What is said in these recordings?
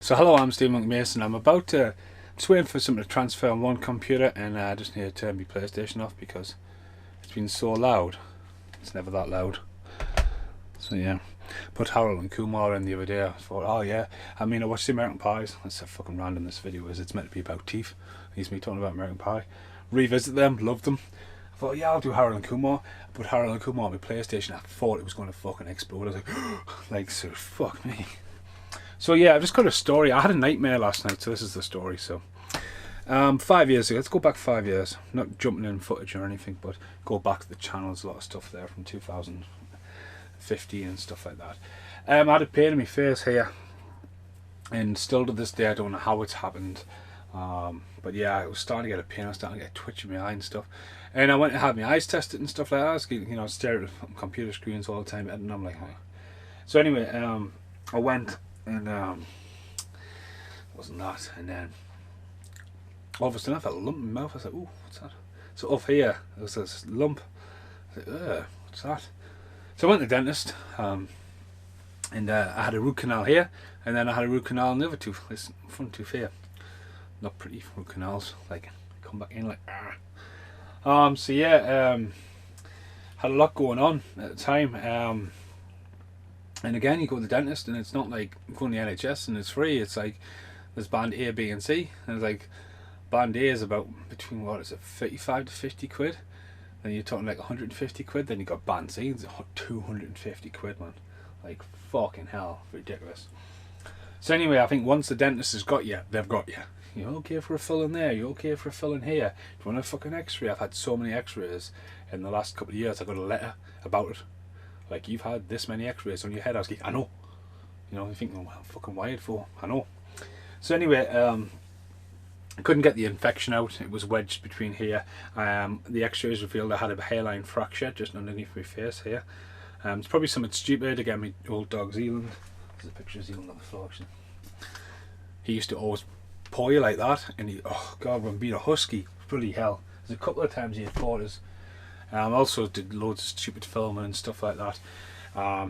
So hello, I'm Steve McMason. I'm about to just waiting for something to transfer on one computer, and I just need to turn my PlayStation off because it's been so loud. It's never that loud. So yeah, put Harold and Kumar in the other day. I thought, oh yeah, I mean I watched the American Pies. That's how fucking random this video is. It's meant to be about teeth. It's me talking about American Pie. Revisit them, loved them. I thought, yeah, I'll do Harold and Kumar. I put Harold and Kumar on my PlayStation. I thought it was going to fucking explode. I was like, so fuck me. So yeah, I've just got a story. I had a nightmare last night, so this is the story. So 5 years ago, let's go back 5 years. Not jumping in footage or anything, but go back to the channel. There's a lot of stuff there from 2015 and stuff like that. I had a pain in my face here, and still to this day I don't know how it's happened. But yeah, I was starting to get a pain. I was starting to get twitch in my eye and stuff. And I went to have my eyes tested and stuff like that. You know, stare at computer screens all the time, and I'm like, oh. So anyway, I went. And wasn't that, and then all of a sudden I felt a lump in my mouth. I was like, ooh, what's that? So up here there was this lump. I was like, what's that? So I went to the dentist, and I had a root canal here, and then I had a root canal in the other tooth, this front tooth here. Not pretty root canals, like come back in like so yeah, had a lot going on at the time. And again, you go to the dentist, and it's not like going to the NHS and it's free. It's like there's band A, B, and C, and it's like band A is about between, what is it, 35 to 50 quid. Then you're talking like 150 quid. Then you got band C, it's 250 quid, man. Like fucking hell, ridiculous. So anyway, I think once the dentist has got you, they've got you. You're okay for a fill in there. You're okay for a fill in here. Do you want a fucking X-ray? I've had so many X-rays in the last couple of years. I got a letter about it. Like, you've had this many X-rays on your head. I was like, I know. You know, you think, well, what I'm fucking wired for? I know. So anyway, I couldn't get the infection out. It was wedged between here. The X-rays revealed I had a hairline fracture just underneath my face here. It's probably something stupid. Again, my old dog Zealand. There's a picture of Zealand on the floor, actually. He used to always paw you like that, and he, oh god, when being a husky, bloody hell. There's a couple of times he had fought us. Also did loads of stupid filming and stuff like that.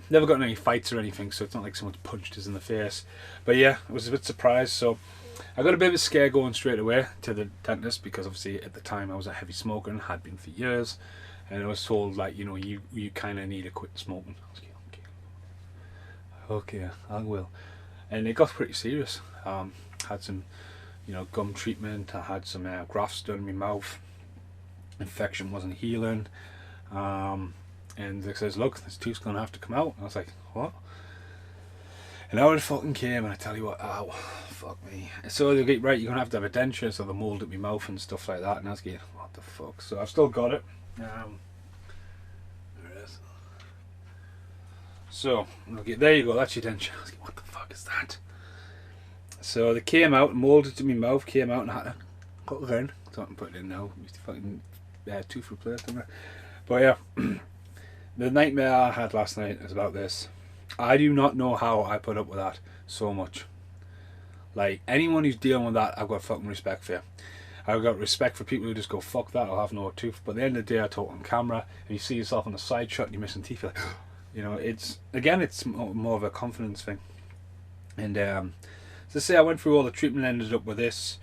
Never got in any fights or anything, so it's not like someone punched us in the face. But yeah, I was a bit surprised. So I got a bit of a scare going straight away to the dentist, because obviously at the time I was a heavy smoker and had been for years. And I was told, like, you know, you kind of need to quit smoking. I was like, okay, I will. And it got pretty serious. Had some, you know, gum treatment. I had some grafts done in my mouth. Infection wasn't healing, and they says, look, this tooth's gonna have to come out. And I was like, what? And out it fucking came, and I tell you what, ow, fuck me. So they get, right, you're gonna have to have a denture, so they mould at my mouth and stuff like that. And I was getting, what the fuck? So I've still got it. There it is. So okay, there you go, that's your denture. I was like, what the fuck is that? So they came out and moulded to my mouth, came out, and I had to cut it in. So I can put it in now. Fucking tooth replaced, didn't I? But yeah, the nightmare I had last night is about this. I do not know how I put up with that so much. Like, anyone who's dealing with that, I've got fucking respect for you. I've got respect for people who just go, fuck that, I'll have no tooth. But at the end of the day, I talk on camera, and you see yourself on the side shot and you're missing teeth, you're like, you know, it's, again, it's more of a confidence thing. And so say I went through all the treatment, ended up with this,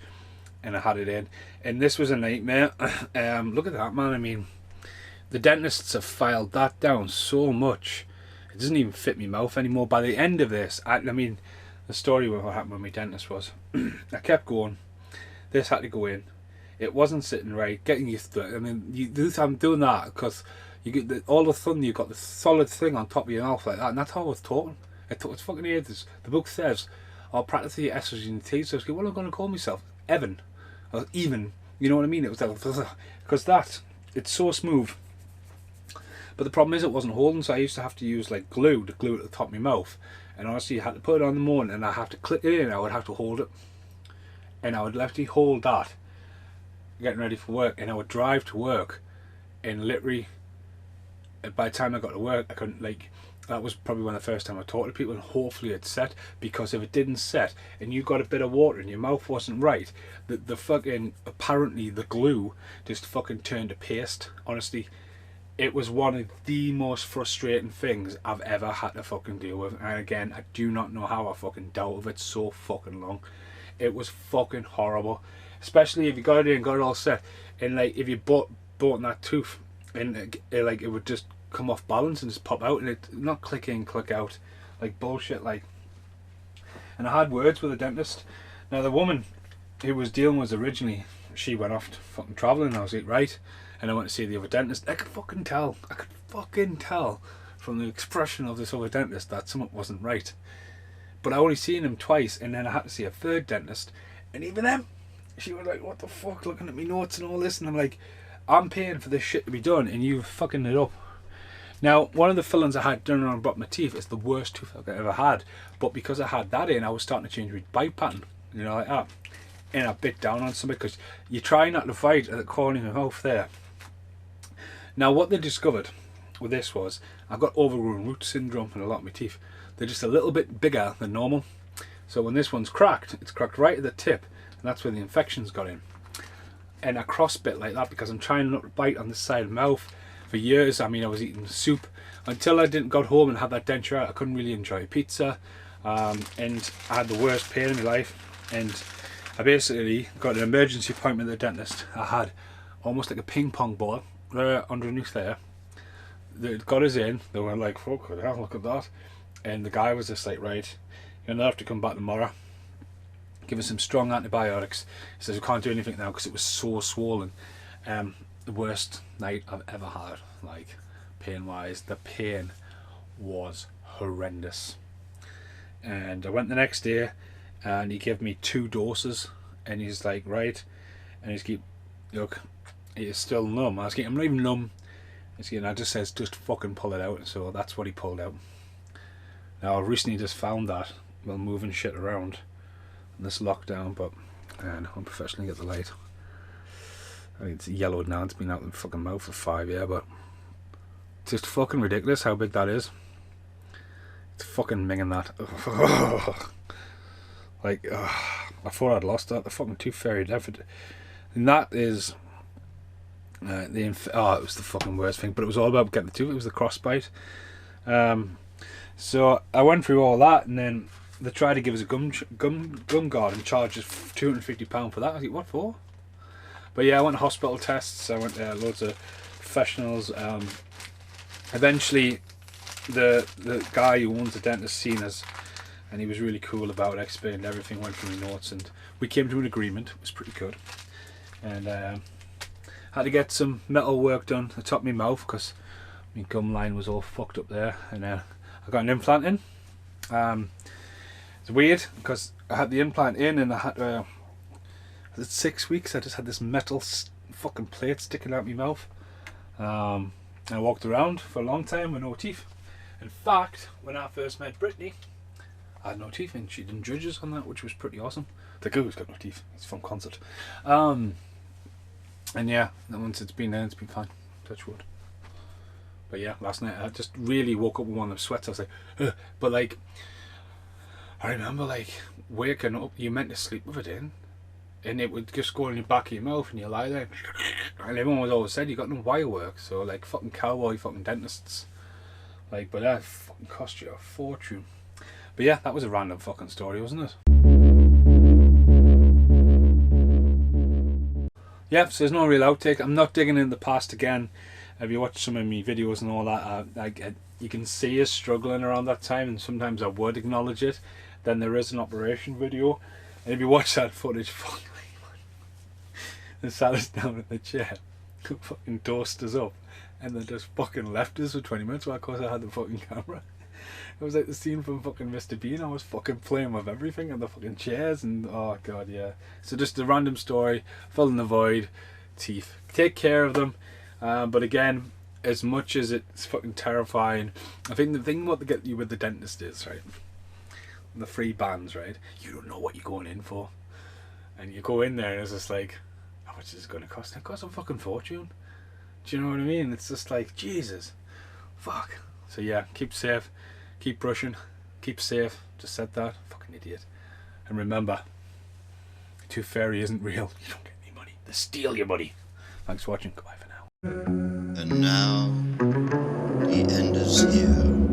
and I had it in, and this was a nightmare. Look at that, man. I mean, the dentists have filed that down so much, it doesn't even fit my mouth anymore. By the end of this, I mean, the story of what happened with my dentist was, I kept going, this had to go in, it wasn't sitting right, getting used to it. I mean, I'm doing that because you get all of a sudden you've got this solid thing on top of your mouth like that, and that's how I was talking. It took, it's fucking ages. The book says, I'll practice the S's and T's, so I was like, what am I going to call myself? Evan. Or even, you know what I mean? It was like, because that, it's so smooth. But the problem is it wasn't holding, so I used to have to use like glue to glue it at the top of my mouth. And honestly, I had to put it on the morning, and I have to click it in, and I would have to hold it. And I would literally hold that, getting ready for work, and I would drive to work, and literally, by the time I got to work, I couldn't, like, that was probably one of the first time I talked to people, and hopefully it set, because if it didn't set and you got a bit of water and your mouth wasn't right, the fucking, apparently the glue just fucking turned to paste. Honestly, it was one of the most frustrating things I've ever had to fucking deal with. And again, I do not know how I fucking dealt with it so fucking long. It was fucking horrible. Especially if you got it in and got it all set. And like, if you bought that tooth, and like, it would just come off balance and just pop out, and it not click in, click out, like bullshit, like. And I had words with the dentist. Now the woman who was dealing with us originally, she went off to fucking travelling. I was like, right. And I went to see the other dentist. I could fucking tell from the expression of this other dentist that something wasn't right. But I only seen him twice, and then I had to see a third dentist, and even then, she was like, what the fuck, looking at me notes and all this, and I'm like, I'm paying for this shit to be done, and you fucking it up. Now, one of the fillings I had done on the bottom of my teeth is the worst toothache I ever had, but because I had that in, I was starting to change my bite pattern, you know, like that. And I bit down on something, because you try not to bite at the corner of your mouth there. Now, what they discovered with this was, I've got overgrown root syndrome in a lot of my teeth. They're just a little bit bigger than normal. So when this one's cracked, it's cracked right at the tip, and that's where the infection's got in. And I cross bit like that because I'm trying not to bite on this side of the mouth. For years, I mean, I was eating soup until I didn't got home and had that denture out. I couldn't really enjoy pizza, and I had the worst pain in my life. And I basically got an emergency appointment at the dentist. I had almost like a ping pong ball right underneath there. They got us in. They were like, "Fuck, hell, look at that!" And the guy was just like, "Right, you're gonna have to come back tomorrow. Give us some strong antibiotics." He says, "We can't do anything now because it was so swollen." The worst night I've ever had, like pain wise. The pain was horrendous. And I went the next day, and he gave me 2 doses, and he's like, right, and he's keep, look, it's still numb. I was getting, I'm not even numb. It's getting, I just says, just fucking pull it out. So that's what he pulled out. Now I recently just found that while moving shit around in this lockdown, but and I'm professionally get the light. I mean, it's yellowed now. It's been out in the fucking mouth for 5 years, but it's just fucking ridiculous how big that is. It's fucking minging that. Like, I thought I'd lost that. The fucking tooth fairy left. And that is it was the fucking worst thing. But it was all about getting the tooth. It was the crossbite. So I went through all that, and then they tried to give us a gum guard and charge us £250 for that. I was like, what for? But yeah, I went to hospital tests. I went to loads of professionals. Eventually, the guy who owns the dentist seen us, and he was really cool about it. Explained everything, went through the notes, and we came to an agreement. It was pretty good. And had to get some metal work done at the top of my mouth because my gum line was all fucked up there. And I got an implant in. It's weird because I had the implant in, and I had 6 weeks. I just had this metal fucking plate sticking out my mouth. And I walked around for a long time with no teeth. In fact, when I first met Brittany, I had no teeth, and she didn't judge us on that, which was pretty awesome. The girl's got no teeth. It's from concert. And yeah, once it's been there, it's been fine. Touch wood. But yeah, last night I just really woke up with one of the sweats. I was like, ugh. But like, I remember like waking up. You meant to sleep with it in, and it would just go in the back of your mouth, and you lie there. And everyone was always said you got no wire work, so like fucking cowboy, fucking dentists. Like, but that fucking cost you a fortune. But yeah, that was a random fucking story, wasn't it? Yeah, so there's no real outtake. I'm not digging in the past again. If you watch some of my videos and all that, you can see us struggling around that time, and sometimes I would acknowledge it. Then there is an operation video, and if you watch that footage, fuck, they sat us down in the chair, fucking dosed us up, and then just fucking left us for 20 minutes. Well, of course I had the fucking camera. It was like the scene from fucking Mr. Bean. I was fucking playing with everything and the fucking chairs, and oh god, yeah. So just a random story, filling the void, teeth. Take care of them. But again, as much as it's fucking terrifying, I think the thing what they get you with the dentist is, right, the free bands, right, you don't know what you're going in for. And you go in there and it's just like, how much is it going to cost? It costs a fucking fortune. Do you know what I mean? It's just like, Jesus, fuck. So yeah, keep safe, keep brushing, keep safe. Just said that, fucking idiot. And remember, Tooth Fairy isn't real. You don't get any money. They steal your money. Thanks for watching. Goodbye for now. And now the end is here.